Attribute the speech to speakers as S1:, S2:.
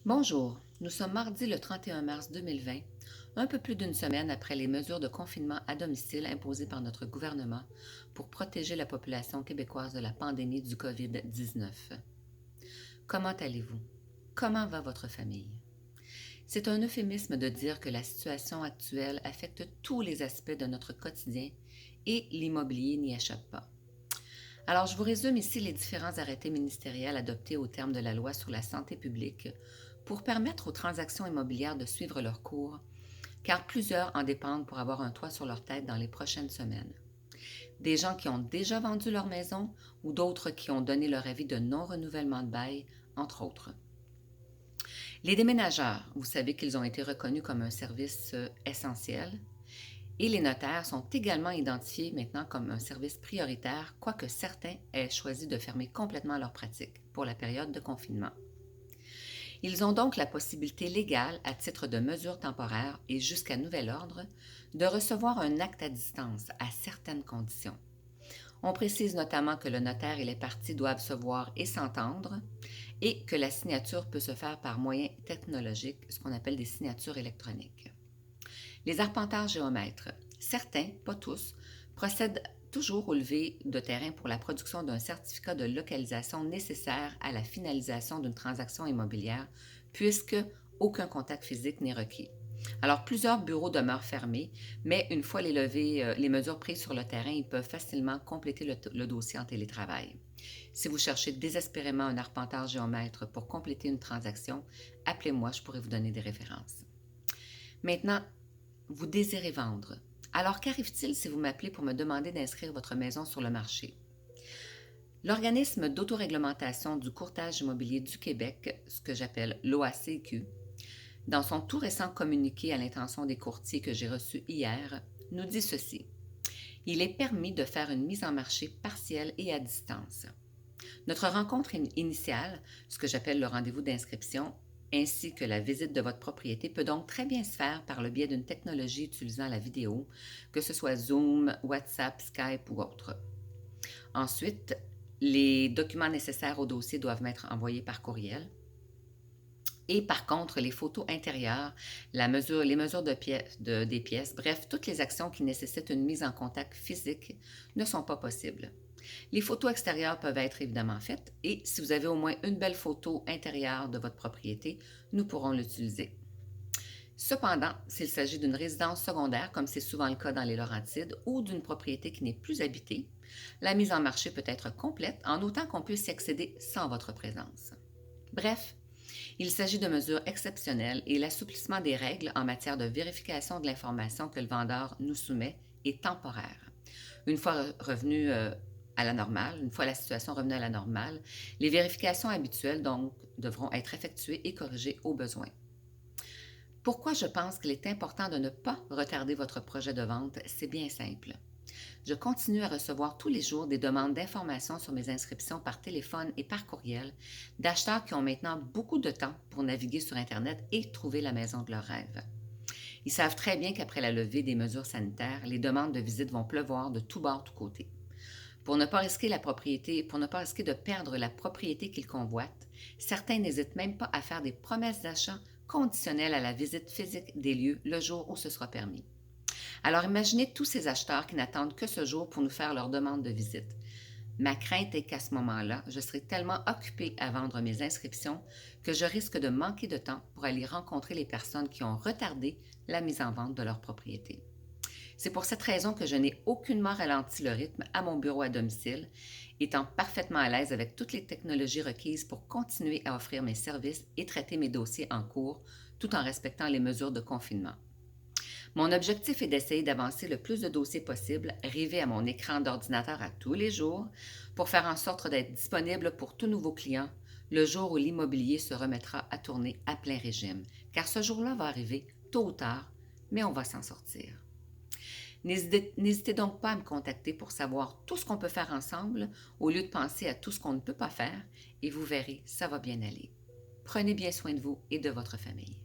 S1: Bonjour, nous sommes mardi le 31 mars 2020, un peu plus d'une semaine après les mesures de confinement à domicile imposées par notre gouvernement pour protéger la population québécoise de la pandémie du COVID-19. Comment allez-vous? Comment va votre famille? C'est un euphémisme de dire que la situation actuelle affecte tous les aspects de notre quotidien et l'immobilier n'y échappe pas. Alors, je vous résume ici les différents arrêtés ministériels adoptés au terme de la loi sur la santé publique pour permettre aux transactions immobilières de suivre leur cours, car plusieurs en dépendent pour avoir un toit sur leur tête dans les prochaines semaines. Des gens qui ont déjà vendu leur maison ou d'autres qui ont donné leur avis de non-renouvellement de bail, entre autres. Les déménageurs, vous savez qu'ils ont été reconnus comme un service essentiel, et les notaires sont également identifiés maintenant comme un service prioritaire, quoique certains aient choisi de fermer complètement leur pratique pour la période de confinement. Ils ont donc la possibilité légale, à titre de mesure temporaire et jusqu'à nouvel ordre, de recevoir un acte à distance à certaines conditions. On précise notamment que le notaire et les parties doivent se voir et s'entendre et que la signature peut se faire par moyens technologiques, ce qu'on appelle des signatures électroniques. Les arpenteurs géomètres, certains, pas tous, procèdent toujours au levé de terrain pour la production d'un certificat de localisation nécessaire à la finalisation d'une transaction immobilière, puisque aucun contact physique n'est requis. Alors, plusieurs bureaux demeurent fermés, mais une fois les mesures prises sur le terrain, ils peuvent facilement compléter le dossier en télétravail. Si vous cherchez désespérément un arpenteur géomètre pour compléter une transaction, appelez-moi, je pourrais vous donner des références. Maintenant, vous désirez vendre. Alors, qu'arrive-t-il si vous m'appelez pour me demander d'inscrire votre maison sur le marché? L'organisme d'autoréglementation du courtage immobilier du Québec, ce que j'appelle l'OACQ, dans son tout récent communiqué à l'intention des courtiers que j'ai reçu hier, nous dit ceci. Il est permis de faire une mise en marché partielle et à distance. Notre rencontre initiale, ce que j'appelle le rendez-vous d'inscription, ainsi que la visite de votre propriété peut donc très bien se faire par le biais d'une technologie utilisant la vidéo, que ce soit Zoom, WhatsApp, Skype ou autre. Ensuite, les documents nécessaires au dossier doivent être envoyés par courriel. Et par contre, les photos intérieures, les mesures des pièces, bref, toutes les actions qui nécessitent une mise en contact physique ne sont pas possibles. Les photos extérieures peuvent être évidemment faites et si vous avez au moins une belle photo intérieure de votre propriété, nous pourrons l'utiliser. Cependant, s'il s'agit d'une résidence secondaire, comme c'est souvent le cas dans les Laurentides, ou d'une propriété qui n'est plus habitée, la mise en marché peut être complète en autant qu'on puisse y accéder sans votre présence. Bref, il s'agit de mesures exceptionnelles et l'assouplissement des règles en matière de vérification de l'information que le vendeur nous soumet est temporaire. Une fois revenu à la normale, une fois la situation revenue à la normale, les vérifications habituelles donc devront être effectuées et corrigées au besoin. Pourquoi je pense qu'il est important de ne pas retarder votre projet de vente? C'est bien simple. Je continue à recevoir tous les jours des demandes d'informations sur mes inscriptions par téléphone et par courriel d'acheteurs qui ont maintenant beaucoup de temps pour naviguer sur Internet et trouver la maison de leurs rêves. Ils savent très bien qu'après la levée des mesures sanitaires, les demandes de visite vont pleuvoir de tous bords, tous côtés. Pour ne pas risquer de perdre la propriété qu'ils convoitent, certains n'hésitent même pas à faire des promesses d'achat conditionnelles à la visite physique des lieux le jour où ce sera permis. Alors imaginez tous ces acheteurs qui n'attendent que ce jour pour nous faire leur demande de visite. Ma crainte est qu'à ce moment-là, je serai tellement occupée à vendre mes inscriptions que je risque de manquer de temps pour aller rencontrer les personnes qui ont retardé la mise en vente de leur propriété. C'est pour cette raison que je n'ai aucunement ralenti le rythme à mon bureau à domicile, étant parfaitement à l'aise avec toutes les technologies requises pour continuer à offrir mes services et traiter mes dossiers en cours, tout en respectant les mesures de confinement. Mon objectif est d'essayer d'avancer le plus de dossiers possible, rivés à mon écran d'ordinateur à tous les jours, pour faire en sorte d'être disponible pour tout nouveau client le jour où l'immobilier se remettra à tourner à plein régime, car ce jour-là va arriver tôt ou tard, mais on va s'en sortir. N'hésitez donc pas à me contacter pour savoir tout ce qu'on peut faire ensemble au lieu de penser à tout ce qu'on ne peut pas faire et vous verrez, ça va bien aller. Prenez bien soin de vous et de votre famille.